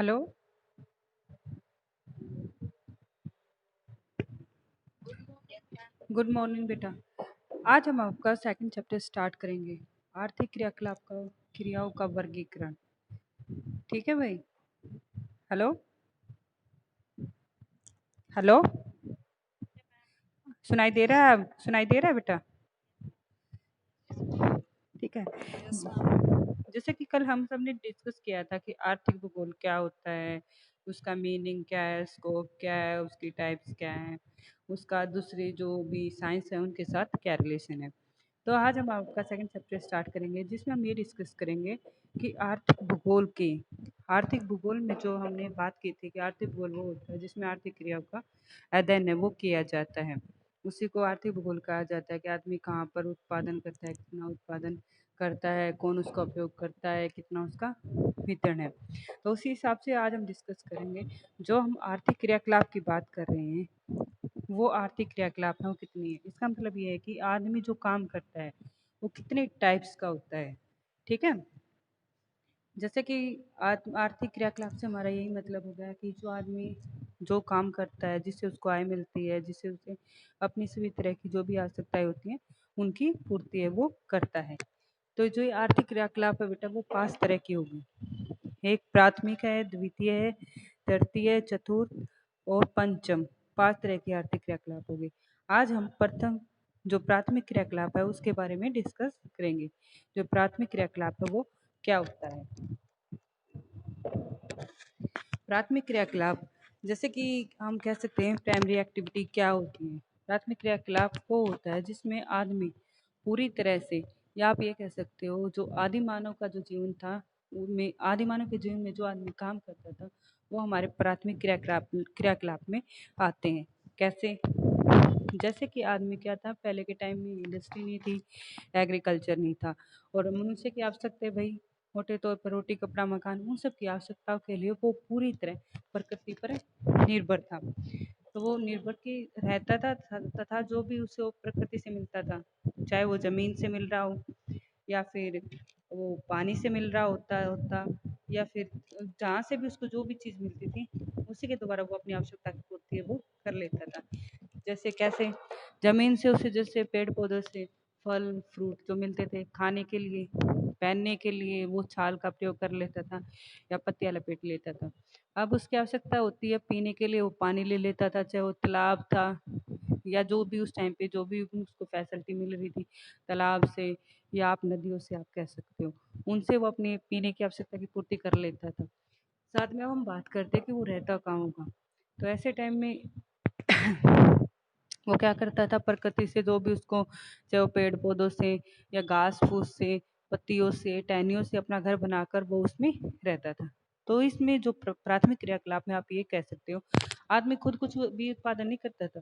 Hello. Good morning बेटा। आज हम आपका सेकंड चैप्टर स्टार्ट करेंगे। आर्थिक क्रियाकलाप का क्रियाओं का वर्गीकरण। ठीक है भाई। Hello hello. सुनाई दे रहा है? सुनाई दे रहा है बेटा? ठीक है। जैसे कि कल हम सब ने डिस्कस किया था कि आर्थिक भूगोल क्या होता है, उसका मीनिंग क्या है, स्कोप क्या है, उसकी टाइप्स क्या है, उसका दूसरे जो भी साइंस है उनके साथ क्या रिलेशन है। तो आज हम आपका सेकंड चैप्टर स्टार्ट करेंगे जिसमें हम ये डिस्कस करेंगे कि आर्थिक भूगोल में जो हमने बात की थी कि आर्थिक भूगोल वो होता है जिसमें आर्थिक क्रियाओं का अध्ययन है वो किया जाता है। उसी को आर्थिक भूगोल कहा जाता है कि आदमी कहाँ पर उत्पादन करता है, कितना उत्पादन करता है, कौन उसका उपयोग करता है, कितना उसका वितरण है। तो उसी हिसाब से आज हम डिस्कस करेंगे। जो हम आर्थिक क्रियाकलाप की बात कर रहे हैं वो आर्थिक क्रियाकलाप है वो कितनी है। इसका मतलब ये है कि आदमी जो काम करता है वो कितने टाइप्स का होता है। ठीक है। जैसे कि आर्थिक क्रियाकलाप से हमारा यही मतलब हो गया कि जो आदमी जो काम करता है जिससे उसको आय मिलती है, जिससे उसे अपनी सभी तरह की जो भी आवश्यकताएं होती हैं उनकी पूर्ति है वो करता है। तो जो ये आर्थिक क्रियाकलाप है बेटा वो 5 तरह की होगी। एक प्राथमिक है, द्वितीय है, तृतीय, चतुर्थ और पंचम। 5 तरह की आर्थिक क्रियाकलाप होगी। आज हम प्रथम जो प्राथमिक क्रियाकलाप है उसके बारे में डिस्कस करेंगे। जो प्राथमिक क्रियाकलाप है वो क्या होता है। प्राथमिक क्रियाकलाप जैसे कि हम कह सकते हैं प्राइमरी एक्टिविटी क्या होती है। प्राथमिक क्रियाकलाप वो होता है जिसमें आदमी पूरी तरह से, या आप ये कह सकते हो जो आदि मानव का जो जीवन था उनमें, आदि मानव के जीवन में जो आदमी काम करता था वो हमारे प्राथमिक क्रियाकलाप में आते हैं। कैसे? जैसे कि आदमी क्या था, पहले के टाइम में इंडस्ट्री नहीं थी, एग्रीकल्चर नहीं था, और मनुष्य की आवश्यकता भाई मोटे तौर पर रोटी, कपड़ा, मकान, उन सब की आवश्यकताओं के लिए वो पूरी तरह प्रकृति पर निर्भर था। तो वो निर्भर की रहता था तथा जो भी उसे वो प्रकृति से मिलता था, चाहे वो जमीन से मिल रहा हो या फिर वो पानी से मिल रहा होता होता या फिर जहाँ से भी उसको जो भी चीज़ मिलती थी उसी के द्वारा वो अपनी आवश्यकता की पूर्ति है वो कर लेता था। जैसे कैसे? जमीन से उसे जैसे पेड़ पौधों से फल फ्रूट जो मिलते थे खाने के लिए, पहनने के लिए वो छाल का प्रयोग कर लेता था या पत्तियां लपेट लेता था। अब उसकी आवश्यकता होती है पीने के लिए, वो पानी ले लेता था, चाहे वो तालाब था या जो भी उस टाइम पे जो भी उसको फैसिलिटी मिल रही थी तालाब से, या आप नदियों से आप कह सकते हो, उनसे वो अपनी पीने की आवश्यकता की पूर्ति कर लेता था। साथ में अब हम बात करते हैं कि वो रहता कहाँ होगा। तो ऐसे टाइम में वो क्या करता था, प्रकृति से जो भी उसको, चाहे वो पेड़ पौधों से या घास फूस से, पत्तियों से, टहनियों से अपना घर बनाकर वो उसमें रहता था। तो इसमें जो प्राथमिक क्रियाकलाप में आप ये कह सकते हो, आदमी खुद कुछ भी उत्पादन नहीं करता था,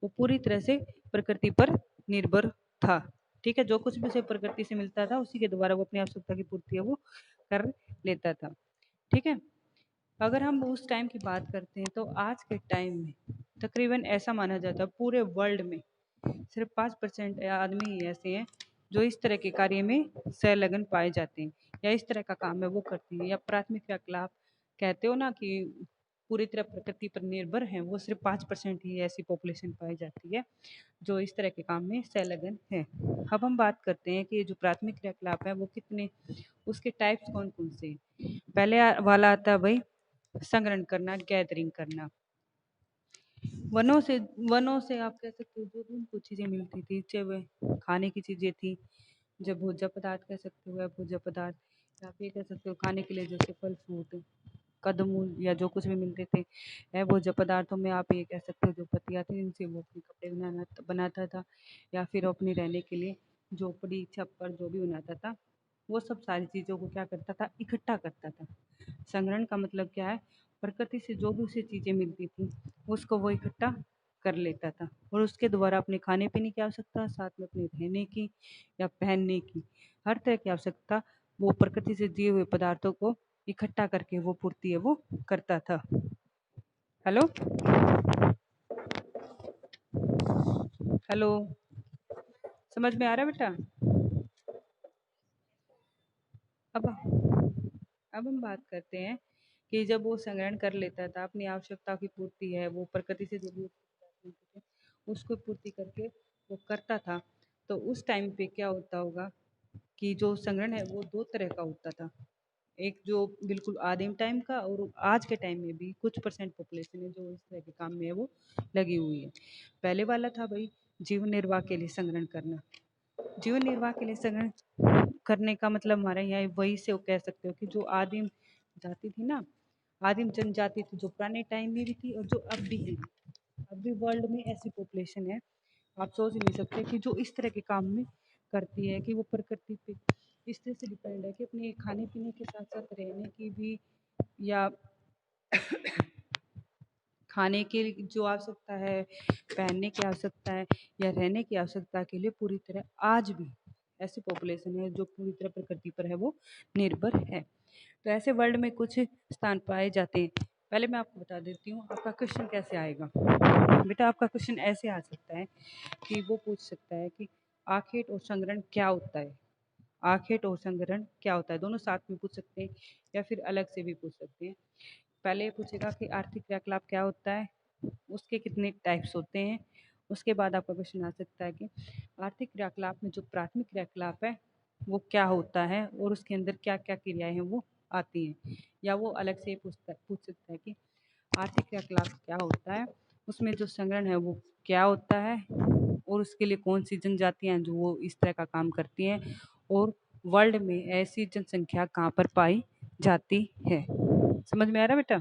वो पूरी तरह से प्रकृति पर निर्भर था। ठीक है। जो कुछ भी उसे प्रकृति से मिलता था उसी के द्वारा वो अपनी आवश्यकता की पूर्ति है वो कर लेता था। ठीक है। अगर हम उस टाइम की बात करते हैं तो आज के टाइम में तकरीबन ऐसा माना जाता है पूरे वर्ल्ड में सिर्फ 5% आदमी ही ऐसे हैं जो इस तरह के कार्य में संलग्न पाए जाते हैं या इस तरह का काम है वो करते हैं, या प्राथमिक क्रियाकलाप कहते हो ना कि पूरी तरह प्रकृति पर निर्भर है, वो सिर्फ 5% ही ऐसी पॉपुलेशन पाई जाती है जो इस तरह के काम में संलग्न है। अब हम बात करते हैं कि जो प्राथमिक क्रियाकलाप है वो कितने, उसके टाइप्स कौन कौन से हैं। पहले वाला आता है भाई संग्रहण करना, गैदरिंग करना। वनों से वनों से आप कह सकते हो जो भी उनको चीजें मिलती थी, चाहे वह खाने की चीजें थी, जब भोज्य पदार्थ कह सकते हो, या भोज्य पदार्थ, या आप ये कह सकते हो खाने के लिए जैसे फल फ्रूट, कंदमूल या जो कुछ भी मिलते थे। है भोज्य पदार्थों में आप ये कह सकते हो जो पत्तियां थी इनसे वो अपने कपड़े बनाता था, या फिर अपने रहने के लिए झोपड़ी छप्पर जो भी बनाता था, वो सब सारी चीज़ों को क्या करता था, इकट्ठा करता था। संग्रहण का मतलब क्या है, प्रकृति से जो भी उसे चीज़ें मिलती थी उसको वो इकट्ठा कर लेता था और उसके द्वारा अपने खाने पीने की आवश्यकता, साथ में अपने रहने की या पहनने की हर तरह की आवश्यकता वो प्रकृति से दिए हुए पदार्थों को इकट्ठा करके वो पूर्ति है वो करता था। Hello hello. समझ में आ रहा है बेटा? अब अब हम बात करते हैं कि जब वो संग्रहण कर लेता था, अपनी आवश्यकता की पूर्ति है, वो प्रकृति से जो भी मिलते थे, उसको पूर्ति करके वो करता था। तो उस टाइम पे क्या होता होगा कि जो संग्रहण है वो 2 तरह का होता था। एक जो बिल्कुल आदिम टाइम का, और आज के टाइम में भी कुछ परसेंट पॉपुलेशन है जो इस तरह के काम में है वो लगी हुई है। पहले वाला था भई जीवन निर्वाह के लिए संग्रहण करना। जीवन निर्वाह के लिए संग्रहण करने का मतलब हमारे यहाँ वही से कह सकते हो कि जो आदिम जाति थी ना, आदिम जनजाति थी जो पुराने टाइम में भी थी और जो अब भी है। अब भी वर्ल्ड में ऐसी पॉपुलेशन है, आप सोच नहीं सकते कि जो इस तरह के काम में करती है, कि वो प्रकृति पे इस तरह से डिपेंड है कि अपने खाने पीने के साथ साथ रहने की भी, या खाने की जो आवश्यकता है, पहनने की आवश्यकता है, या रहने की आवश्यकता के लिए पूरी तरह आज भी ऐसी पॉपुलेशन है जो पूरी तरह प्रकृति पर है वो निर्भर है। तो ऐसे वर्ल्ड में कुछ स्थान पाए जाते हैं। पहले मैं आपको बता देती हूँ आपका क्वेश्चन कैसे आएगा। बेटा आपका क्वेश्चन ऐसे आ सकता है कि वो पूछ सकता है कि आखेट और संग्रहण क्या होता है। आखेट और संग्रहण क्या होता है, दोनों साथ में पूछ सकते हैं या फिर अलग से भी पूछ सकते हैं। पहले ये पूछेगा कि आर्थिक क्रियाकलाप क्या होता है, उसके कितने टाइप्स होते हैं। उसके बाद आपका क्वेश्चन आ सकता है कि आर्थिक क्रियाकलाप में जो प्राथमिक क्रियाकलाप है वो क्या होता है और उसके अंदर क्या क्या क्रियाएं हैं वो आती हैं। या वो अलग से पूछ सकता है कि आर्थिक क्रियाकलाप क्या होता है, उसमें जो संग्रहण है वो क्या होता है, और उसके लिए कौन सी जनजातियां हैं जो वो इस तरह का काम करती हैं, और वर्ल्ड में ऐसी जनसंख्या कहाँ पर पाई जाती है। समझ में आ रहा है बेटा?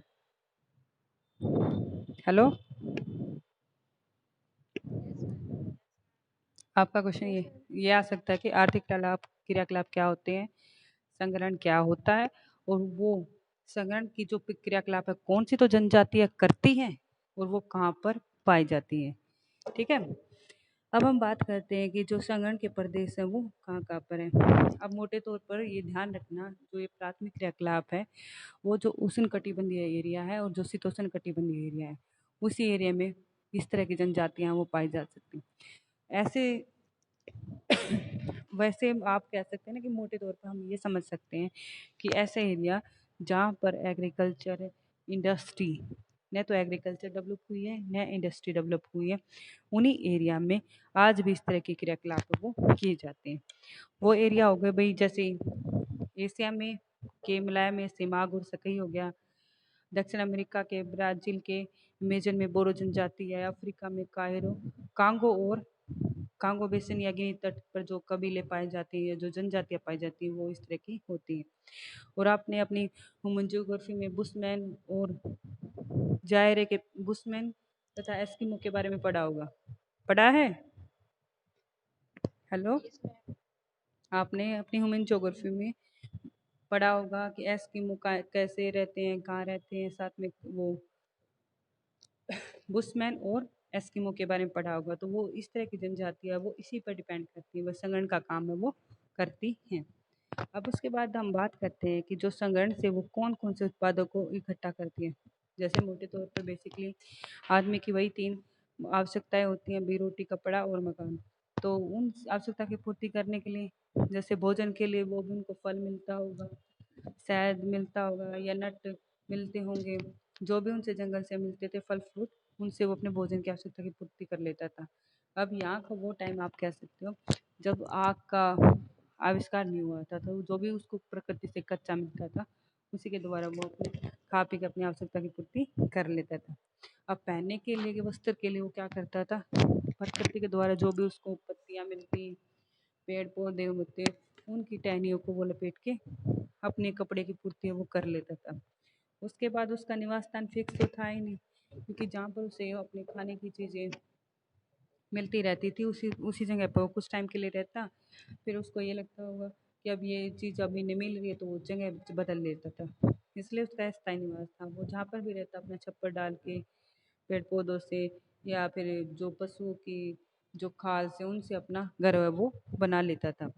हेलो, आपका क्वेश्चन ये आ सकता है कि आर्थिक क्रियाकलाप क्या होते हैं, संग्रहण क्या होता है, और वो संग्रहण की जो क्रियाकलाप है कौन सी तो जनजातियां करती हैं और वो कहाँ पर पाई जाती है। ठीक है, अब हम बात करते हैं कि जो संग्रहण के प्रदेश हैं वो कहाँ कहाँ पर हैं। अब मोटे तौर पर ये ध्यान रखना, जो ये प्राथमिक क्रियाकलाप है वो जो उष्ण कटिबंधीय एरिया है और जो शीतोष्ण कटिबंधीय एरिया है, उसी एरिया में इस तरह की जनजातियां वो पाई जा सकती हैं। ऐसे वैसे आप कह सकते हैं ना कि मोटे तौर पर हम ये समझ सकते हैं कि ऐसा एरिया जहाँ पर एग्रीकल्चर इंडस्ट्री, न तो एग्रीकल्चर डेवलप हुई है न इंडस्ट्री डेवलप हुई है, उन्हीं एरिया में आज भी इस तरह के क्रियाकलाप वो किए जाते हैं। वो एरिया हो गए भाई, जैसे एशिया में के मलाया में सिमाग और सकई हो गया, दक्षिण अमेरिका के ब्राज़ील के अमेज़न में बोरो जनजाति है, अफ्रीका में कायरो कांगो और कांगो बेसिन या गिनी तट पर जो कबीले पाए जाते हैं, जो जनजातियां पाई जाती हैं वो इस तरह की होती हैं। और आपने अपनी ह्यूमन ज्योग्राफी में बुशमैन और जायरे के बुशमैन तथा एस्किमो के बारे में पढ़ा होगा, पढ़ा है? हेलो, आपने अपनी ह्यूमन ज्योग्राफी में पढ़ा होगा कि एस्किमो कैसे रहते हैं, कहाँ रहते हैं, साथ में वो बुशमैन और एस्किमो के बारे में पढ़ा होगा। तो वो इस तरह की जनजातियाँ वो इसी पर डिपेंड करती है, वो संगठन का काम है वो करती हैं। अब उसके बाद हम बात करते हैं कि जो संगठन से वो कौन कौन से उत्पादों को इकट्ठा करती है। जैसे मोटे तौर पर बेसिकली आदमी की वही 3 आवश्यकताएं होती हैं, भी रोटी, कपड़ा और मकान। तो उन आवश्यकता की पूर्ति करने के लिए, जैसे भोजन के लिए वो भी उनको फल मिलता होगा, शहद मिलता होगा या नट मिलते होंगे, जो भी उनसे जंगल से मिलते थे फल फ्रूट, उनसे वो अपने भोजन की आवश्यकता की पूर्ति कर लेता था। अब यहाँ का वो टाइम आप कह सकते हो जब आग का आविष्कार नहीं हुआ था, तो जो भी उसको प्रकृति से कच्चा मिलता था उसी के द्वारा वो अपने खा पी के अपनी आवश्यकता की पूर्ति कर लेता था। अब पहनने के लिए, के वस्त्र के लिए वो क्या करता था, प्रकृति के द्वारा जो भी उसको पत्तियाँ मिलती, पेड़ पौधे होते, उनकी टहनियों को वो लपेट के अपने कपड़े की पूर्ति है वो कर लेता था। उसके बाद उसका निवास स्थान फिक्स तो था ही नहीं, क्योंकि जहाँ पर उसे अपने खाने की चीज़ें मिलती रहती थी उसी उसी जगह पर वो कुछ टाइम के लिए रहता, फिर उसको ये लगता होगा कि अब ये चीज़ अभी नहीं मिल रही है तो वो जगह बदल लेता था। इसलिए उसका अस्थायी निवास था, वो जहाँ पर भी रहता अपना छप्पर डाल के पेड़ पौधों से या फिर जो पशुओं की जो खाल से उनसे अपना घर है वो बना लेता था।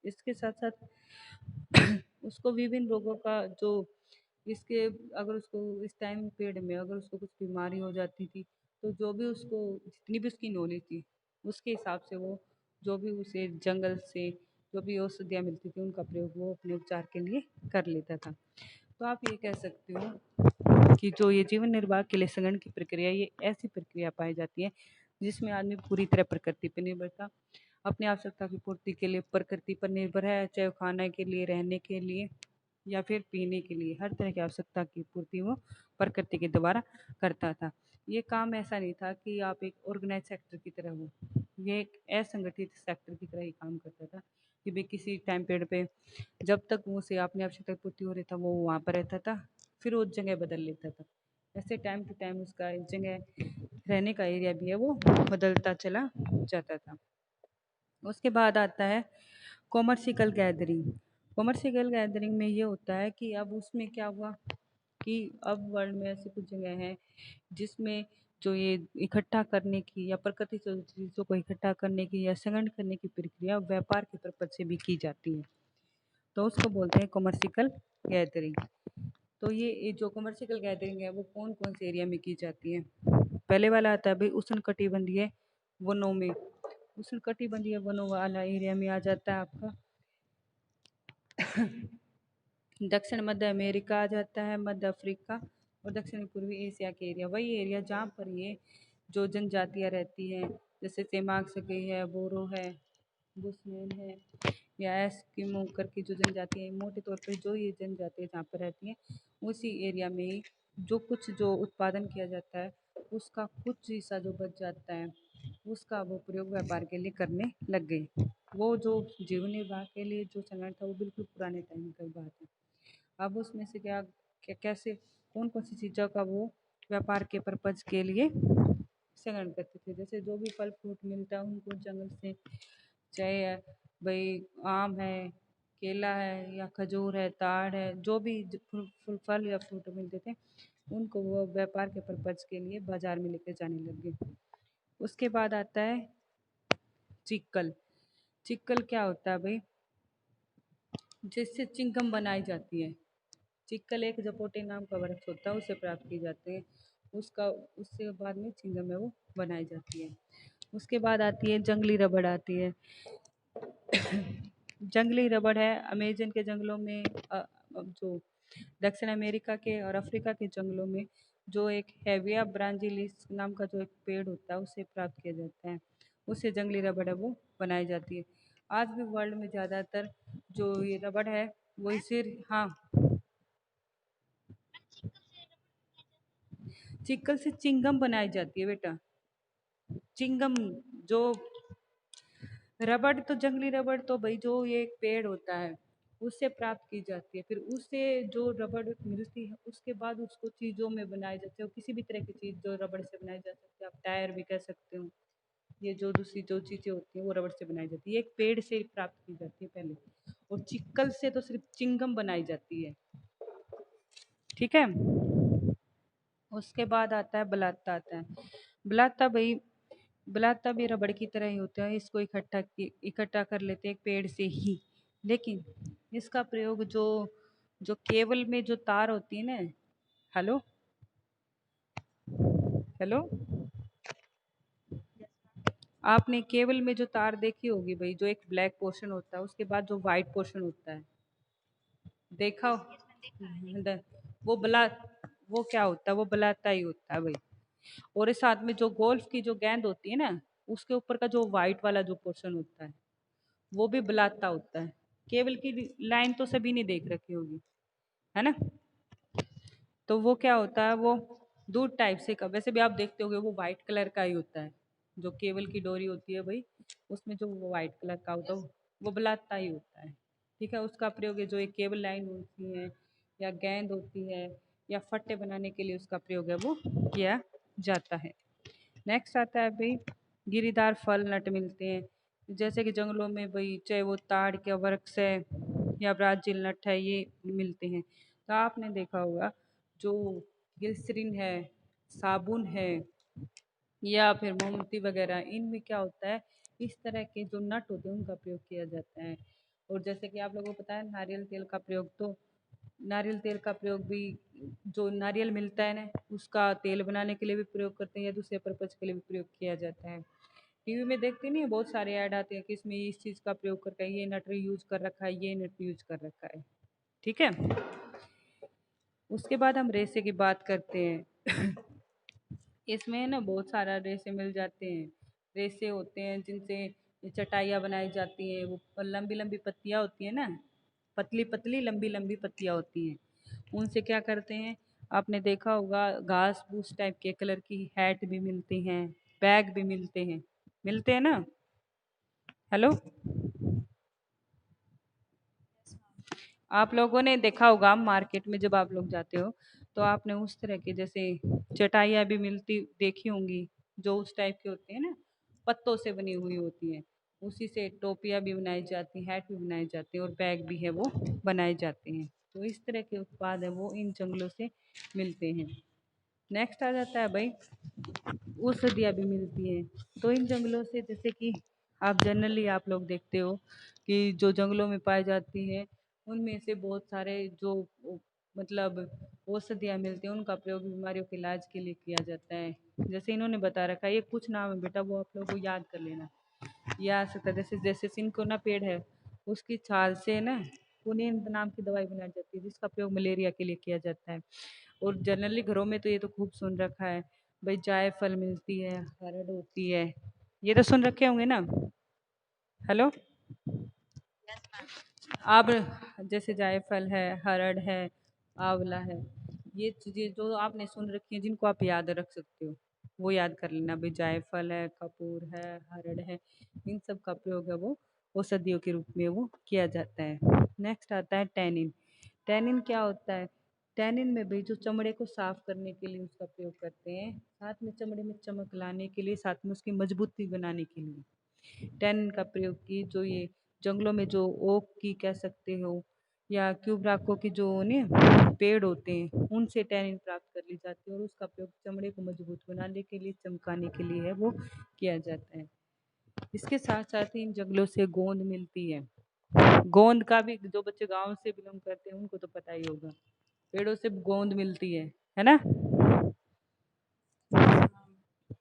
इसके साथ साथ उसको विभिन्न रोगों का जो इसके अगर उसको इस टाइम पीरियड में अगर उसको कुछ बीमारी हो जाती थी, तो जो भी उसको जितनी भी उसकी नॉलेज थी उसके हिसाब से वो जो भी उसे जंगल से जो भी औषधियाँ मिलती थी उनका प्रयोग वो अपने उपचार के लिए कर लेता था। तो आप ये कह सकते हो कि जो ये जीवन निर्वाह के लिए संगठन की प्रक्रिया, ये ऐसी प्रक्रिया पाई जाती है जिसमें आदमी पूरी तरह प्रकृति पर निर्भर था, अपनी आवश्यकता की पूर्ति के लिए प्रकृति पर निर्भर है, चाहे वो खाने के लिए, रहने के लिए या फिर पीने के लिए, हर तरह की आवश्यकता की पूर्ति वो प्रकृति के द्वारा करता था। ये काम ऐसा नहीं था कि आप एक ऑर्गेनाइज सेक्टर की तरह हो, ये एक असंगठित सेक्टर की तरह ही काम करता था कि भाई किसी टाइम पीरियड पे जब तक वो उसे अपनी आवश्यकता की पूर्ति हो रही था वो वहाँ पर रहता था, फिर वो जगह बदल लेता था। ऐसे टाइम टू टाइम उसका एक जगह रहने का एरिया भी है वो बदलता चला जाता था। उसके बाद आता है कॉमर्शियल गैदरिंग। कॉमर्शियल गैदरिंग में ये होता है कि अब उसमें क्या हुआ कि अब वर्ल्ड में ऐसी कुछ जगह हैं जिसमें जो ये इकट्ठा करने की या प्रकृति से चीज़ों को इकट्ठा करने की या संग्रहण करने की प्रक्रिया व्यापार के पर्पज से भी की जाती है, तो उसको बोलते हैं कॉमर्शियल गैदरिंग। तो ये जो कॉमर्शियल गैदरिंग है वो कौन कौन से एरिया में की जाती है? पहले वाला आता है भाई उष्णकटिबंधीय वनों में। उष्णकटिबंधीय वनों वाला एरिया में आ जाता है आपका दक्षिण मध्य अमेरिका आ जाता है, मध्य अफ्रीका और दक्षिण पूर्वी एशिया के एरिया, वही एरिया जहाँ पर ये जो जनजातियाँ रहती हैं, जैसे सेमाक सगई है, बोरो है, बुशमैन है या एस्किमो करके जो जनजाति है, मोटे तौर पर जो ये जनजातियाँ जहाँ पर रहती हैं उसी एरिया में ही जो उत्पादन किया जाता है उसका कुछ हिस्सा जो बच जाता है उसका वो प्रयोग व्यापार के लिए करने लग गए। वो जो जीवन निर्वाह के लिए जो संगठन था वो बिल्कुल पुराने टाइम की बात है। अब उसमें से कैसे कौन कौन सी चीज़ों का वो व्यापार के पर्पज के लिए संग्रहण करते थे, जैसे जो भी फल फ्रूट मिलता है उनको जंगल से, चाहे भाई आम है, केला है या खजूर है, ताड़ है, जो भी फल या फ्रूट मिलते थे उनको वो व्यापार के पर्पज के लिए बाजार में लेकर जाने लग गए। उसके बाद आता है चिक्कल। चिक्कल क्या होता है भाई? जिससे चिंगम बनाई जाती है। चिक्कल एक जपोटे नाम का वृक्ष होता है, उसे प्राप्त की जाते हैं, उसका उससे बाद में चिंगम है वो बनाई जाती है। उसके बाद आती है जंगली रबड़ आती है। जंगली रबड़ है अमेजन के जंगलों में, जो दक्षिण अमेरिका के और अफ्रीका के जंगलों में जो एक हेविया ब्रांजिलिस नाम का जो एक पेड़ होता है उसे प्राप्त किया जाता है, उससे जंगली रबड़ है वो बनाई जाती है। आज भी वर्ल्ड में ज़्यादातर जो ये रबड़ है वो इसे, हाँ, चिक्कल से चिंगम बनाई जाती है बेटा। चिंगम, जो रबड़ तो जंगली रबड़ तो भाई जो ये एक पेड़ होता है उससे प्राप्त की जाती है, फिर उससे जो रबड़ मिलती है उसके बाद उसको चीज़ों में बनाए जाते हो, किसी भी तरह की चीज़ जो रबड़ से बनाई जा सकती है, आप टायर भी कह सकते हो। ये जो दूसरी जो चीज़ें होती हैं वो रबड़ से बनाई जाती है, ये एक पेड़ से प्राप्त की जाती है पहले, और चिक्कल से तो सिर्फ चिंगम बनाई जाती है। ठीक है। उसके बाद आता है बलात्ता आता है। बलात्ता भाई, बलात्ता भी रबड़ की तरह ही होता है, इसको इकट्ठा कर लेते हैं एक पेड़ से ही, लेकिन इसका प्रयोग जो जो केबल में जो तार होती है ना, हेलो हेलो, आपने केबल में जो तार देखी होगी भाई, जो एक ब्लैक पोर्शन होता है उसके बाद जो व्हाइट पोर्शन होता है, देखा द- वो बला वो क्या होता है? वो बलात्ता ही होता है भाई। और इस साथ में जो गोल्फ की जो गेंद होती है ना, उसके ऊपर का जो व्हाइट वाला जो पोर्शन होता है वो भी बलात्ता होता है। केबल की लाइन तो सभी ने देख रखी होगी, है ना? तो वो क्या होता है, वो दूध टाइप से का, वैसे भी आप देखते होगे वो व्हाइट कलर का ही होता है। जो केबल की डोरी होती है भाई, उसमें जो वो व्हाइट कलर का होता है वो बलात्ता ही होता है। ठीक है, उसका प्रयोग है जो एक केबल लाइन होती है या गेंद होती है या फट्टे बनाने के लिए उसका प्रयोग है वो किया जाता है। नेक्स्ट आता है भाई गिरीदार फल नट मिलते हैं, जैसे कि जंगलों में भाई चाहे वो ताड़ के वृक्ष है या ब्राजील नट है, ये मिलते हैं। तो आपने देखा होगा जो ग्लिसरीन है, साबुन है या फिर मोमबत्ती वगैरह, इनमें क्या होता है, इस तरह के जो नट होते हैं उनका प्रयोग किया जाता है। और जैसे कि आप लोगों को पता है नारियल तेल का प्रयोग, तो नारियल तेल का प्रयोग भी जो नारियल मिलता है ना उसका तेल बनाने के लिए भी प्रयोग करते हैं या दूसरे पर्पज के लिए भी प्रयोग किया जाता है। टीवी में देखते नहीं है, बहुत सारे ऐड आते हैं कि इसमें इस चीज़ का प्रयोग करके ये नट यूज कर रखा है, ये नट यूज कर रखा है। ठीक है। उसके बाद हम रेसे की बात करते हैं। इसमें ना बहुत सारा रेसे मिल जाते हैं। रेसे होते हैं जिनसे चटाइयाँ बनाई जाती हैं। वो लंबी लंबी पत्तियाँ होती है ना, पतली पतली लंबी लंबी पत्तियाँ होती हैं। उनसे क्या करते हैं, आपने देखा होगा, घास फूस टाइप के कलर की हैट भी मिलती हैं, बैग भी मिलते हैं। मिलते हैं ना? हेलो, आप लोगों ने देखा होगा मार्केट में जब आप लोग जाते हो तो आपने उस तरह के जैसे चटाइयाँ भी मिलती देखी होंगी, जो उस टाइप के होते हैं ना, पत्तों से बनी हुई होती है। उसी से टोपियाँ भी बनाई जाती हैं, हैट भी बनाई जाती है और बैग भी है वो बनाए जाते हैं। तो इस तरह के उत्पाद है वो इन जंगलों से मिलते हैं। नेक्स्ट आ जाता है भाई, औषधियाँ भी मिलती हैं। तो इन जंगलों से जैसे कि आप जनरली आप लोग देखते हो कि जो जंगलों में पाई जाती है उनमें से बहुत सारे जो मतलब औषधियाँ मिलती हैं उनका प्रयोग बीमारियों के इलाज के लिए किया जाता है। जैसे इन्होंने बता रखा है, ये कुछ नाम है बेटा, वो आप लोगों को याद कर लेना। ये आ सकता है जैसे जैसे सिनकोना पेड़ है, उसकी छाल से ना पुनीन नाम की दवाई बनाई जाती है जिसका प्रयोग मलेरिया के लिए किया जाता है। और जनरली घरों में तो ये तो खूब सुन रखा है भाई, जायफल मिलती है, हरड़ होती है, ये तो सुन रखे होंगे ना। हेलो, आप जैसे जायफल है, हरड़ है, आंवला है, ये चीजें जो आपने सुन रखी हैं जिनको आप याद रख सकते हो वो याद कर लेना भाई। जायफल है, कपूर है, हरड़ है, इन सब का प्रयोग है वो औषधियों के रूप में वो किया जाता है। नेक्स्ट आता है टैनिन। टैनिन क्या होता है? टैनिन में भी जो चमड़े को साफ करने के लिए उसका प्रयोग करते हैं, साथ में चमड़े में चमक लाने के लिए, साथ में उसकी मजबूती बनाने के लिए टैनिन का प्रयोग की जो ये जंगलों में जो ओक की कह सकते हो या क्यूब्राको की जो ने पेड़ होते हैं उनसे टैनिन प्राप्त कर ली जाती है और उसका प्रयोग चमड़े को मजबूत बनाने के लिए, चमकाने के लिए है वो किया जाता है। इसके साथ साथ ही इन जंगलों से गोंद मिलती है। गोंद का भी जो बच्चे गांव से बिलोंग करते हैं उनको तो पता ही होगा, पेड़ों से गोंद मिलती है ना?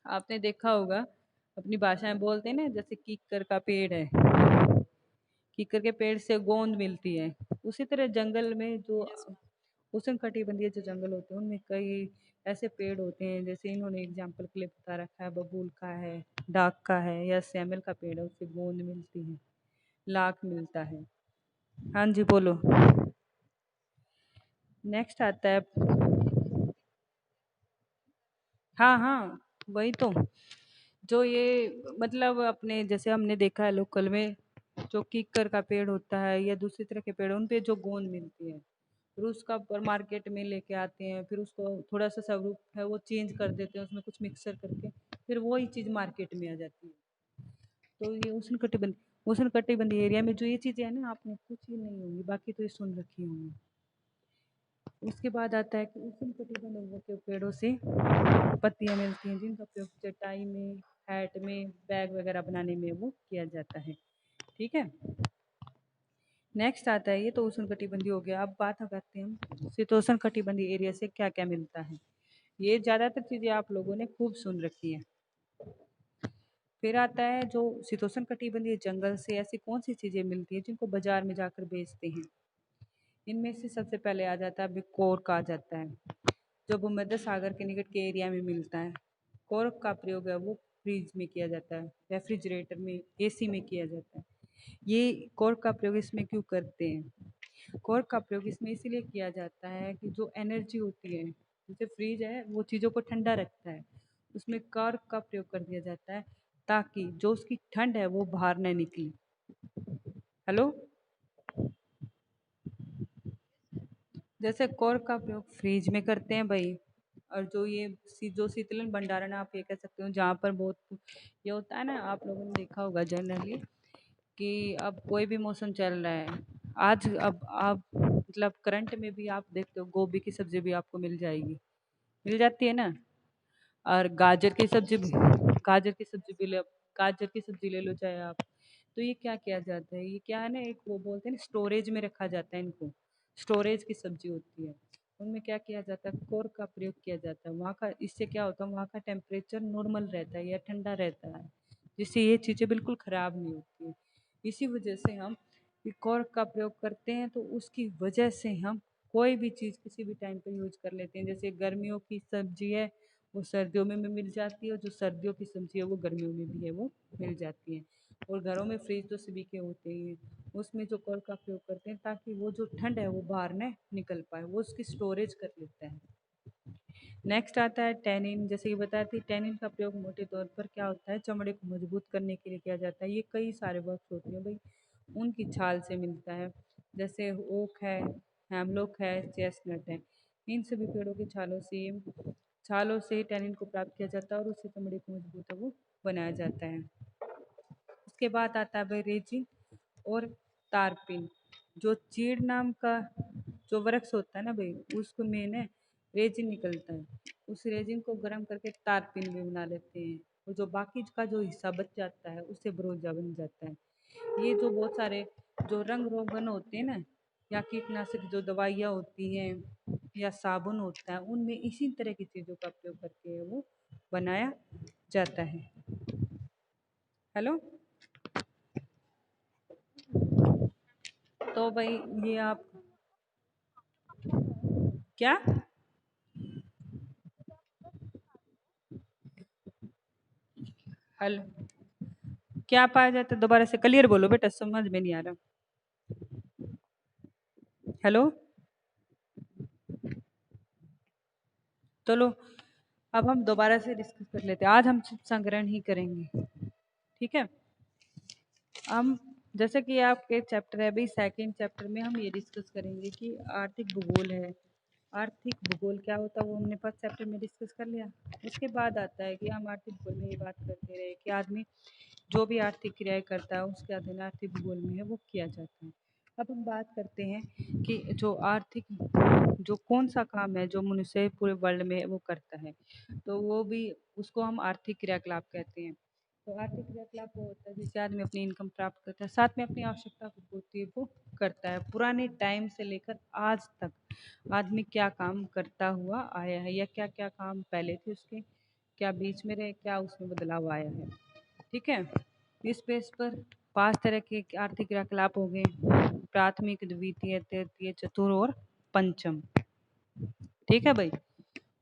आपने देखा होगा, अपनी भाषा में बोलते हैं ना, जैसे कीकर का पेड़ है, कीकर के पेड़ से गोंद मिलती है। उसी तरह जंगल में जो उष्णकटिबंधीय जो जंगल होते हैं उनमें कई ऐसे पेड़ होते हैं, जैसे इन्होंने एग्जाम्पल के लिए बता रखा है, बबूल का है, डाक का है या सैमल का पेड़ है, उससे गोंद मिलती है, लाख मिलता है। हाँ जी, बोलो। नेक्स्ट आता है, हाँ हाँ, वही तो, जो ये मतलब अपने जैसे हमने देखा है लोकल में, जो कीकर का पेड़ होता है या दूसरी तरह के पेड़, उन पे जो गोंद मिलती है, फिर उसका पर मार्केट में लेके आते हैं, फिर उसको थोड़ा सा स्वरूप है वो चेंज कर देते हैं, उसमें कुछ मिक्सर करके फिर वही चीज़ मार्केट में आ जाती है। तो ये उष्णकटिबंधीय एरिया में जो ये चीज़ें हैं ना, आपने कुछ ही नहीं होंगी, बाकी तो ये सुन रखी होंगी। उसके बाद आता है कि उष्णकटिबंधीय के पेड़ों से पत्तियाँ मिलती हैं जिनका प्रयोग चटाई में, हैट में, बैग वगैरह बनाने में वो किया जाता है। ठीक है। नेक्स्ट आता है, ये तो उष्णकटिबंधीय हो गया। अब बात करते हैं हम शीतोष्णकटिबंधीय एरिया से क्या क्या मिलता है। ये ज़्यादातर चीज़ें आप लोगों ने खूब सुन रखी है। फिर आता है जो शीतोष्णकटिबंधीय जंगल से ऐसी कौन सी चीज़ें मिलती हैं जिनको बाजार में जाकर बेचते हैं। इनमें से सबसे पहले आ जाता है, अभी कोर्क आ जाता है, जो भूमध्य सागर के निकट के एरिया में मिलता है। कोर्क का प्रयोग है वो फ्रिज में किया जाता है, रेफ्रिजरेटर में, एसी में किया जाता है। ये कोर्क का प्रयोग इसमें क्यों करते हैं? कोर्क का प्रयोग इसमें इसीलिए किया जाता है कि जो एनर्जी होती है, जैसे फ्रिज है वो चीज़ों को ठंडा रखता है, उसमें कोर्क का प्रयोग कर दिया जाता है ताकि जो उसकी ठंड है वो बाहर न निकले। हेलो, जैसे कोर्क का प्रयोग फ्रिज में करते हैं भाई, और जो ये जो शीतलन भंडारण आप ये कह सकते हो जहाँ पर बहुत ये होता है ना, आप लोगों ने देखा होगा जनरली कि अब कोई भी मौसम चल रहा है, आज अब आप मतलब करंट में भी आप देखते हो गोभी की सब्जी भी आपको मिल जाएगी, मिल जाती है ना। और गाजर की सब्जी भी, गाजर की सब्जी भी ले, गाजर की सब्जी ले लो चाहे आप। तो ये क्या किया जाता है, ये क्या है ना, एक वो बोलते हैं ना स्टोरेज में रखा जाता है इनको, स्टोरेज की सब्जी होती है। उनमें क्या किया जाता है, कोर का प्रयोग किया जाता है वहाँ का। इससे क्या होता है, वहाँ का टेम्परेचर नॉर्मल रहता है या ठंडा रहता है, जिससे ये चीज़ें बिल्कुल ख़राब नहीं होती है। इसी वजह से हम कोर्क का प्रयोग करते हैं, तो उसकी वजह से हम कोई भी चीज़ किसी भी टाइम पे यूज कर लेते हैं। जैसे गर्मियों की सब्जी है वो सर्दियों में भी मिल जाती है, और जो सर्दियों की सब्जी है वो गर्मियों में भी है वो मिल जाती है। और घरों में फ्रिज तो सभी के होते ही हैं, उसमें जो कल का प्रयोग करते हैं ताकि वो जो ठंड है वो बाहर न निकल पाए, वो उसकी स्टोरेज कर लेता है। नेक्स्ट आता है टैनिन। जैसे कि बताया थी, टैनिन का प्रयोग मोटे तौर पर क्या होता है, चमड़े को मजबूत करने के लिए किया जाता है। ये कई सारे वर्क्स होती हैं भाई, उनकी छाल से मिलता है। जैसे ओक है, हेमलॉक है, चेस्टनट है, इन सभी पेड़ों की छालों से टैनिन को प्राप्त किया जाता है और उससे चमड़े को मजबूत है वो बनाया जाता है। उसके बाद आता है भाई रेजिन और तारपीन। जो चीड़ नाम का जो वृक्ष होता है ना भाई, उसको में ना रेजिन निकलता है। उस रेजिन को गर्म करके तारपीन भी बना लेते हैं, और जो बाकी का जो हिस्सा बच जाता है उससे ब्रोजा बन जाता है। ये जो बहुत सारे जो रंग रोगन होते हैं ना, या कीटनाशक जो दवाइयाँ होती हैं या साबुन होता है, उनमें इसी तरह की चीज़ों का प्रयोग करके वो बनाया जाता है। हेलो। तो भाई ये आप क्या हेलो क्या पाया जाता है, दोबारा से क्लियर बोलो बेटा, समझ में नहीं आ रहा। हेलो। चलो अब हम दोबारा से डिस्कस कर लेते हैं। आज हम सिर्फ संग्रहण ही करेंगे, ठीक है। हम जैसे कि आपके चैप्टर है भाई, सेकंड चैप्टर में हम ये डिस्कस करेंगे कि आर्थिक भूगोल है। आर्थिक भूगोल क्या होता है वो हमने फर्स्ट चैप्टर में डिस्कस कर लिया। उसके बाद आता है कि हम आर्थिक भूगोल में ये बात करते रहे कि आदमी जो भी आर्थिक क्रियाएं करता है उसके अधीन आर्थिक भूगोल में है वो किया जाता है। अब हम बात करते हैं कि जो आर्थिक जो कौन सा काम है जो मनुष्य पूरे वर्ल्ड में वो करता है, तो वो भी उसको हम आर्थिक क्रियाकलाप कहते हैं। तो आर्थिक क्रियाकलाप वो होता है जिससे आदमी अपनी इनकम प्राप्त करता है, साथ में अपनी आवश्यकता की पूर्ति वो करता है। पुराने टाइम से लेकर आज तक आदमी क्या काम करता हुआ आया है, या क्या क्या काम पहले थे उसके, क्या बीच में रहे, क्या उसमें बदलाव आया है, ठीक है। इस पेज पर 5 तरह के आर्थिक क्रियाकलाप हो गए, प्राथमिक, द्वितीय, तृतीय, चतुर्थ और पंचम, ठीक है भाई।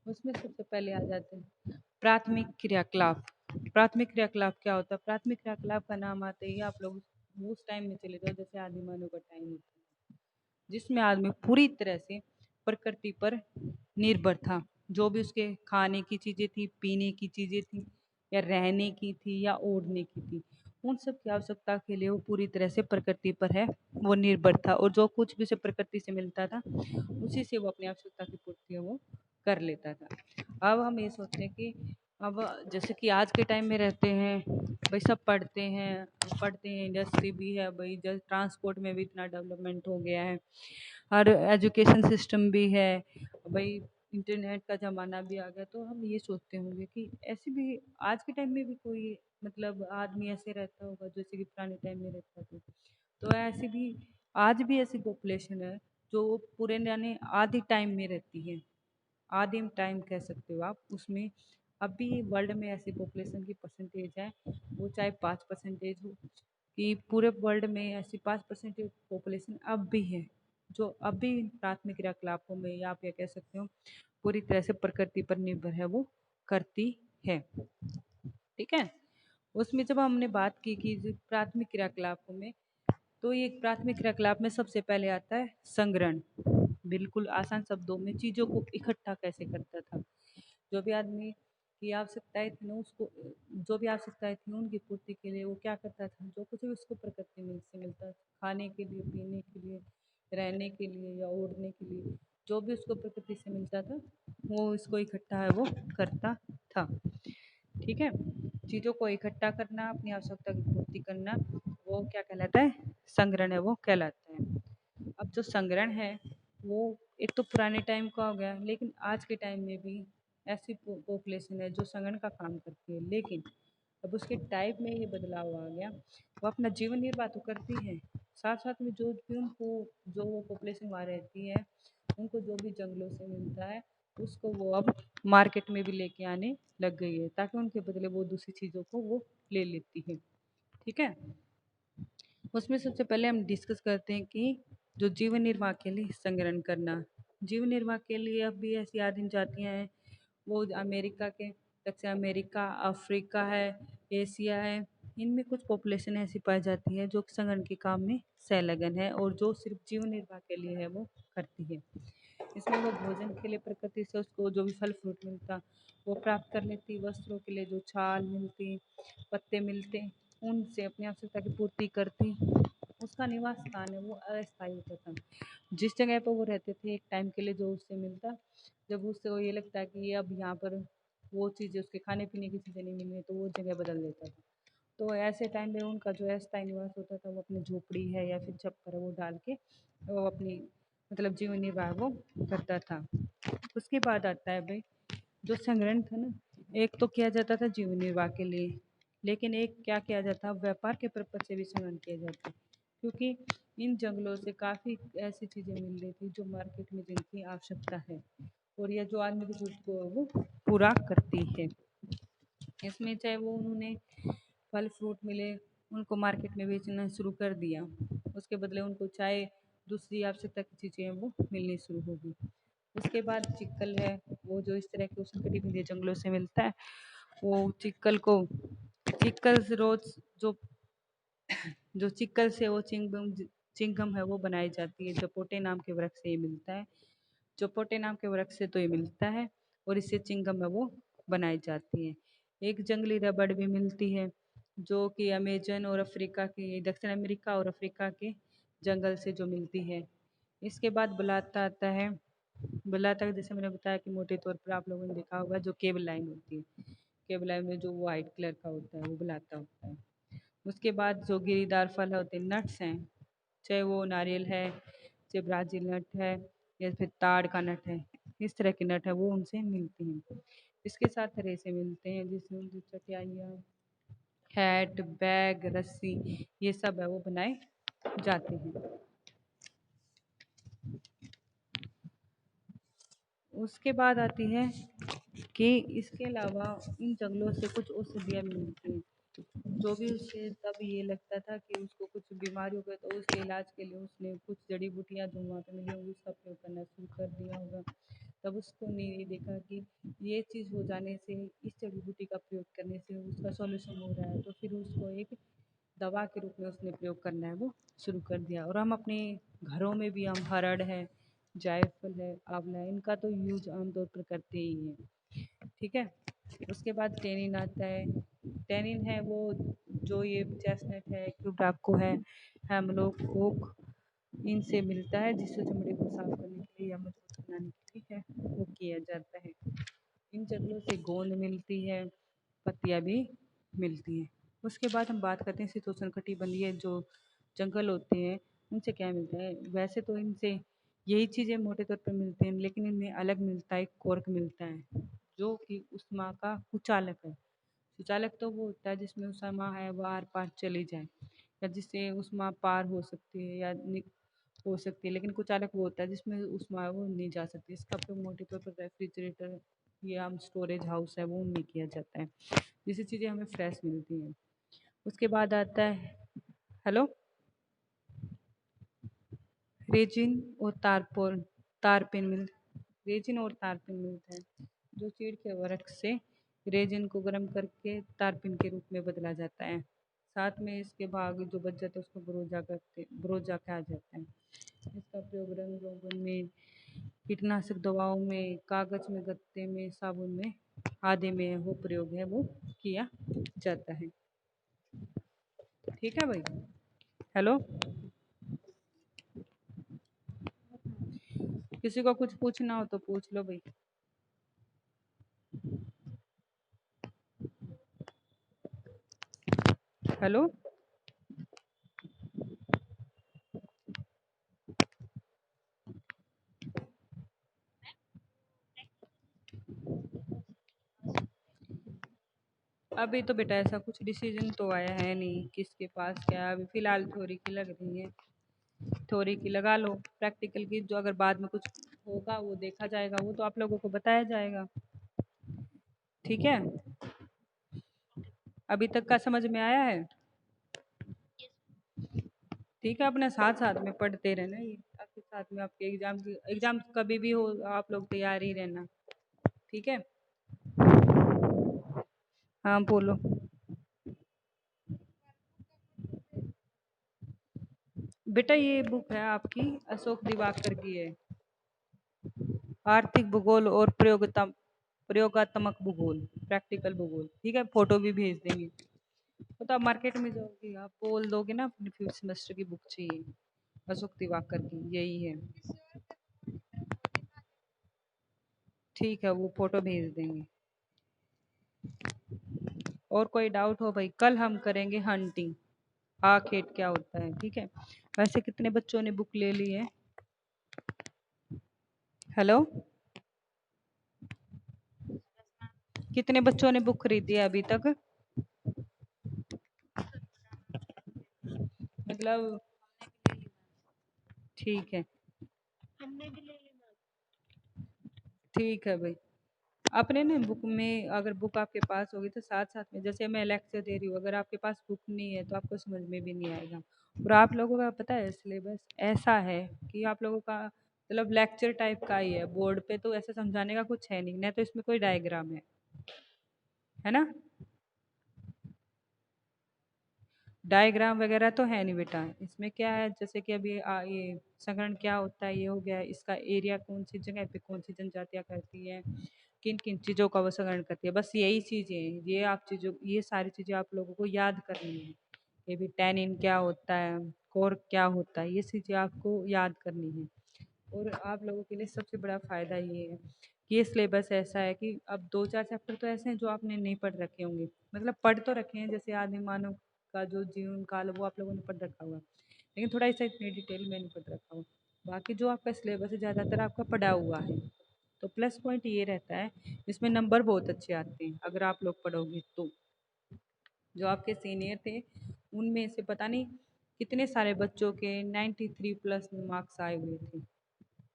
उसमें सबसे पहले आ जाते हैं प्राथमिक क्रियाकलाप। प्राथमिक क्रियाकलाप क्या होता है? प्राथमिक क्रियाकलाप का नाम आते ही आप लोग उस टाइम में चले जाओ जैसे आदि मानव का टाइम होता है, जिसमें आदमी पूरी तरह से प्रकृति पर निर्भर था। जो भी उसके खाने की चीज़ें थी, पीने की चीज़ें थी, या रहने की थी, या ओढ़ने की थी, उन सब की आवश्यकता के लिए वो पूरी तरह से प्रकृति पर है वो निर्भर था, और जो कुछ भी उसे प्रकृति से मिलता था उसी से वो अपनी आवश्यकता की पूर्ति है वो कर लेता था। अब हम ये सोचते हैं कि अब जैसे कि आज के टाइम में रहते हैं भाई, सब पढ़ते हैं, इंडस्ट्री भी है भाई, जैसे ट्रांसपोर्ट में भी इतना डेवलपमेंट हो गया है, और एजुकेशन सिस्टम भी है भाई, इंटरनेट का ज़माना भी आ गया। तो हम ये सोचते होंगे कि ऐसे भी आज के टाइम में भी कोई मतलब आदमी ऐसे रहता होगा जैसे कि पुराने टाइम में रहता था। तो ऐसे भी आज भी ऐसी पॉपुलेशन है जो पूरे यानी आदि टाइम में रहती है, आदिम टाइम कह सकते हो आप। उसमें अभी वर्ल्ड में ऐसी पॉपुलेशन की परसेंटेज है, वो चाहे 5% हो, कि पूरे वर्ल्ड में ऐसी 5% पॉपुलेशन अब भी है जो अभी प्राथमिक क्रियाकलापों में, या आप ये कह सकते हो पूरी तरह से प्रकृति पर निर्भर है वो करती है, ठीक है। उसमें जब हमने बात की कि जो प्राथमिक क्रियाकलापों में, तो ये प्राथमिक क्रियाकलाप में सबसे पहले आता है संग्रहण। बिल्कुल आसान शब्दों में चीज़ों को इकट्ठा कैसे करता था। जो भी आदमी की आवश्यकताएं थी ना उसको, जो भी आवश्यकताएं थी उनकी पूर्ति के लिए वो क्या करता था, जो कुछ भी उसको प्रकृति में से मिलता था, खाने के लिए, पीने के लिए, रहने के लिए, या ओढ़ने के लिए, जो भी उसको प्रकृति से मिलता था वो इसको इकट्ठा है वो करता था, ठीक है। चीज़ों को इकट्ठा करना, अपनी आवश्यकता की पूर्ति करना, वो क्या कहलाता है? संग्रहण है वो कहलाता है। अब जो संग्रहण है वो एक तो पुराने टाइम का हो गया, लेकिन आज के टाइम में भी ऐसी पॉपुलेशन है जो संग्रहण का काम करती है, लेकिन अब उसके टाइप में ये बदलाव आ गया। वो अपना जीवन निर्वाह तो करती है, साथ साथ में जो भी उनको जो वो पॉपुलेशन वहाँ रहती है उनको जो भी जंगलों से मिलता है उसको वो अब मार्केट में भी लेके आने लग गई है, ताकि उनके बदले वो दूसरी चीज़ों को वो ले लेती है, ठीक है। उसमें सबसे पहले हम डिस्कस करते हैं कि जो जीवन निर्वाह के लिए संग्रहण करना, जीवन निर्वाह के लिए अब भी ऐसी आदिम जातियाँ हैं, वो अमेरिका के, दक्षिण अमेरिका, अफ्रीका है, एशिया है, इनमें कुछ पॉपुलेशन ऐसी पाई जाती है जो संगठन के काम में संलग्न है और जो सिर्फ जीवन निर्वाह के लिए है वो करती है। इसमें वो भोजन के लिए प्रकृति से उसको जो भी फल फ्रूट मिलता वो प्राप्त कर लेती, वस्त्रों के लिए जो छाल मिलती, पत्ते मिलते, उनसे अपनी आवश्यकता की पूर्ति करती। उसका निवास स्थान है वो अस्थायी होता था। जिस जगह पर वो रहते थे एक टाइम के लिए जो उससे मिलता, जब उससे वो ये लगता है कि ये अब यहाँ पर वो चीज़ें उसके खाने पीने की चीज़ें नहीं मिल रही तो वो जगह बदल देता था। तो ऐसे टाइम में उनका जो अस्थायी निवास होता था वो अपनी झोपड़ी है या फिर छप्पर है वो डाल के वो अपनी मतलब जीवन निर्वाह वो करता था। उसके बाद आता है भाई जो संग्रहण था ना, एक तो किया जाता था जीवन निर्वाह के लिए, लेकिन एक क्या किया जाता व्यापार के पर्पज से भी संग्रहण किया जाता, क्योंकि इन जंगलों से काफ़ी ऐसी चीज़ें मिल रही थी जो मार्केट में जिनकी आवश्यकता है और यह जो आदमी की जरूरत को है वो पूरा करती है। इसमें चाहे वो उन्होंने फल फ्रूट मिले उनको मार्केट में बेचना शुरू कर दिया, उसके बदले उनको चाहे दूसरी आवश्यकता की चीज़ें हैं वो मिलनी शुरू होगी। उसके बाद चिक्कल है, वो जो इस तरह के उष्णकटिबंधीय जंगलों से मिलता है, वो चिक्कल से रोज जो जो चिक्कल से वो चिंगम है वो बनाई जाती है, जपोटे नाम के वृक्ष से ये मिलता है। जपोटे नाम के वृक्ष से तो ये मिलता है और इससे चिंगम है वो बनाई जाती है। एक जंगली रबड़ भी मिलती है जो कि अमेजन और अफ्रीका के, दक्षिण अमेरिका और अफ्रीका के जंगल से जो मिलती है। इसके बाद बुलाता आता है। बुलाता जैसे मैंने बताया कि मोटे तौर पर आप लोगों ने देखा होगा जो केबल लाइन होती है, केबल लाइन में जो वाइट कलर का होता है वो बुलाता होता है। उसके बाद जो गिरीदार फल होते हैं, नट्स हैं, चाहे वो नारियल है, चाहे ब्राज़ील नट है या फिर ताड़ का नट है, इस तरह के नट है वो उनसे मिलते हैं। इसके साथ रेसे मिलते हैं जिसमें उनकी चटियाइयाँ, हैट, बैग, रस्सी, ये सब है वो बनाए जाते हैं। उसके बाद आती है कि इसके अलावा इन जंगलों से कुछ औषधियाँ मिलती हैं, जो भी उसे तब ये लगता था कि उसको कुछ बीमारी हो गई तो उसके इलाज के लिए उसने कुछ जड़ी बूटियाँ जो वहाँ पे मिली होंगी उसका प्रयोग करना शुरू कर दिया होगा। तब उसको ने ये देखा कि ये चीज़ हो जाने से, इस जड़ी बूटी का प्रयोग करने से उसका सॉल्यूशन हो रहा है, तो फिर उसको एक दवा के रूप में उसने प्रयोग करना है वो शुरू कर दिया। और हम अपने घरों में भी हम हरड़ है, जायफल है, आंवला है, इनका तो यूज आमतौर पर करते ही हैं। ठीक है। उसके बाद टेनिन आता है। टेनिन है वो जो ये चेस्टनट है, क्यूटाको है, हेमलॉक ओक, इनसे मिलता है जिससे चमड़े को साफ करने के लिए या मजबूत बनाने के लिए है वो किया जाता है। इन जंगलों से गोंद मिलती है, पत्तियाँ भी मिलती हैं। उसके बाद हम बात करते हैं शीतोष्णकटिबंधीय जो जंगल होते हैं उनसे क्या मिलता है। वैसे तो इनसे यही चीज़ें मोटे तौर पर मिलती हैं, लेकिन इनमें अलग मिलता है, कॉर्क मिलता है जो कि ऊष्मा का कुचालक है। सुचालक तो वो होता है जिसमें ऊष्मा है वो आर पार चली जाए या जिससे ऊष्मा पार हो सकती है या हो सकती है, लेकिन कुचालक वो होता है जिसमें ऊष्मा है वो नहीं जा सकती। इसका प्रयोग मोटे तौर पर रेफ्रिजरेटर या हम स्टोरेज हाउस है वो उनमें किया जाता है, जिससे चीज़ें हमें फ्रेश मिलती हैं। उसके बाद आता है हेलो रेजिन और तारपिन मिल रेजिन और तारपिन मिलता है जो चीड़ के वृक्ष से रेजिन को गर्म करके तारपिन के रूप में बदला जाता है। साथ में इसके भाग जो बच जाता है उसको ब्रोजा कहा जाता है। इसका प्रयोग रंग रोगन में, कीटनाशक दवाओं में, कागज में, गत्ते में, साबुन में आदि में वो प्रयोग है वो किया जाता है। ठीक है भाई। हेलो, किसी को कुछ पूछना हो तो पूछ लो भाई। हेलो। अभी तो बेटा ऐसा कुछ डिसीजन तो आया है नहीं किसके पास क्या है, अभी फिलहाल थ्योरी की लग रही है। थ्योरी की लगा लो, प्रैक्टिकल की जो अगर बाद में कुछ होगा वो देखा जाएगा, वो तो आप लोगों को बताया जाएगा। ठीक है। अभी तक का समझ में आया है? ठीक है, अपने साथ साथ में पढ़ते रहना ये, ताकि साथ में आपके एग्जाम कभी भी हो आप लोग तैयार ही रहना। ठीक है। हाँ बोलो। बेटा ये बुक है आपकी, अशोक दिवाकर की है, आर्थिक भूगोल और प्रयोगात्मक भूगोल, प्रैक्टिकल भूगोल। ठीक है, फोटो भी भेज देंगे। तो आप मार्केट में जाओगे, आप बोल दोगे ना अपने फिफ्थ सेमेस्टर की बुक चाहिए, अशोक दिवाकर की यही है। ठीक है, वो फोटो भेज देंगे। और कोई डाउट हो भाई, कल हम करेंगे हंटिंग, आखेट क्या होता है। ठीक है। वैसे कितने बच्चों ने बुक ले ली है? हेलो, कितने बच्चों ने बुक खरीदी है अभी तक? मतलब ठीक है, ठीक है भाई। अपने ना बुक में, अगर बुक आपके पास होगी तो साथ साथ में, जैसे मैं लेक्चर दे रही हूँ, अगर आपके पास बुक नहीं है तो आपको समझ में भी नहीं आएगा। और आप लोगों का पता है सिलेबस ऐसा है कि आप लोगों का मतलब लेक्चर टाइप का ही है, बोर्ड पे तो ऐसे समझाने का कुछ है नहीं, ना तो इसमें कोई डायग्राम है ना? डायग्राम वगैरह तो है नहीं बेटा। इसमें क्या है, जैसे कि अभी ये संग्रहण क्या होता है, ये हो गया, इसका एरिया कौन सी जगह पे कौन सी जनजातियां करती है, किन किन चीज़ों का वो संग्रहण करती है, बस यही चीज़ें हैं। ये आप चीज़ों, ये सारी चीज़ें आप लोगों को याद करनी है। ये भी टैनिन क्या होता है, कोर क्या होता है, ये चीज़ें आपको याद करनी है। और आप लोगों के लिए सबसे बड़ा फ़ायदा ये है कि ये सिलेबस ऐसा है कि अब दो चार चैप्टर तो ऐसे हैं जो आपने नहीं पढ़ रखे होंगे, मतलब पढ़ तो रखे हैं, जैसे आदि मानव का जो जीवन काल है, वो आप लोगों ने पढ़ रखा हुआ, लेकिन थोड़ा सा इतनी डिटेल में नहीं पढ़ रखा हुआ। बाकी जो आपका सिलेबस है ज़्यादातर आपका पढ़ा हुआ है। तो प्लस पॉइंट ये रहता है, इसमें नंबर बहुत अच्छे आते हैं अगर आप लोग पढ़ोगे तो। जो आपके सीनियर थे उनमें से पता नहीं कितने सारे बच्चों के 93 प्लस मार्क्स आए हुए थे।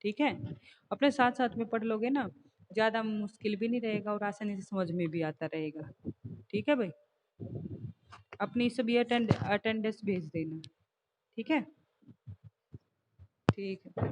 ठीक है। अपने साथ साथ में पढ़ लोगे ना, ज़्यादा मुश्किल भी नहीं रहेगा और आसानी से समझ में भी आता रहेगा। ठीक है भाई। अपनी सभी अटेंडेंस भेज देना। ठीक है। ठीक है।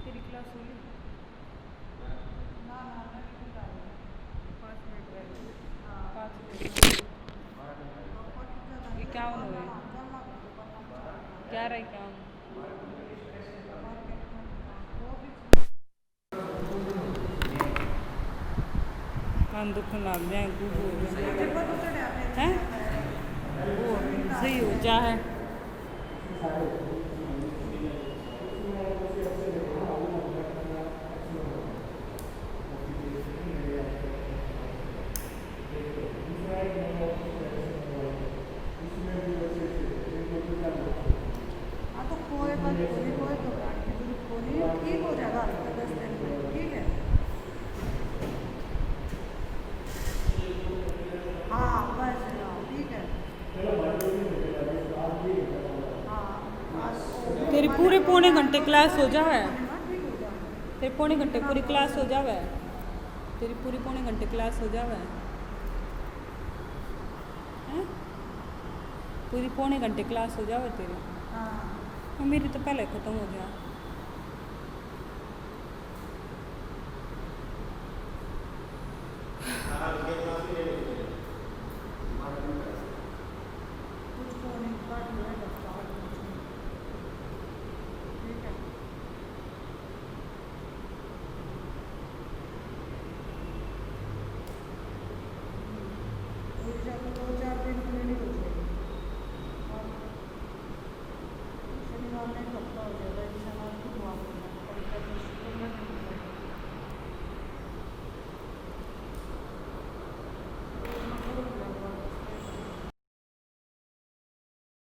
तेरी क्लास हो गई? ना ना, मैं भी बता रही हूँ। 5 मिनट रह गए। 5 मिनट। इक्यावन हुए। क्या रहा इक्यावन? कान दुखने लग जाए, हैं? वो सही हो जा है। हाँ तो कोई बात नहीं, कोई घबराने की जरूरत नहीं, ठीक हो जाएगा आपका 10 दिन में। ठीक है। घंटे क्लास हो जावे, तेरे पौने घंटे पूरी क्लास हो जावे, तेरी पूरी पौने घंटे क्लास हो जावे हैं? पूरी पौने घंटे क्लास हो जावे तेरी। हाँ मेरी तो पहले ख़त्म हो गया।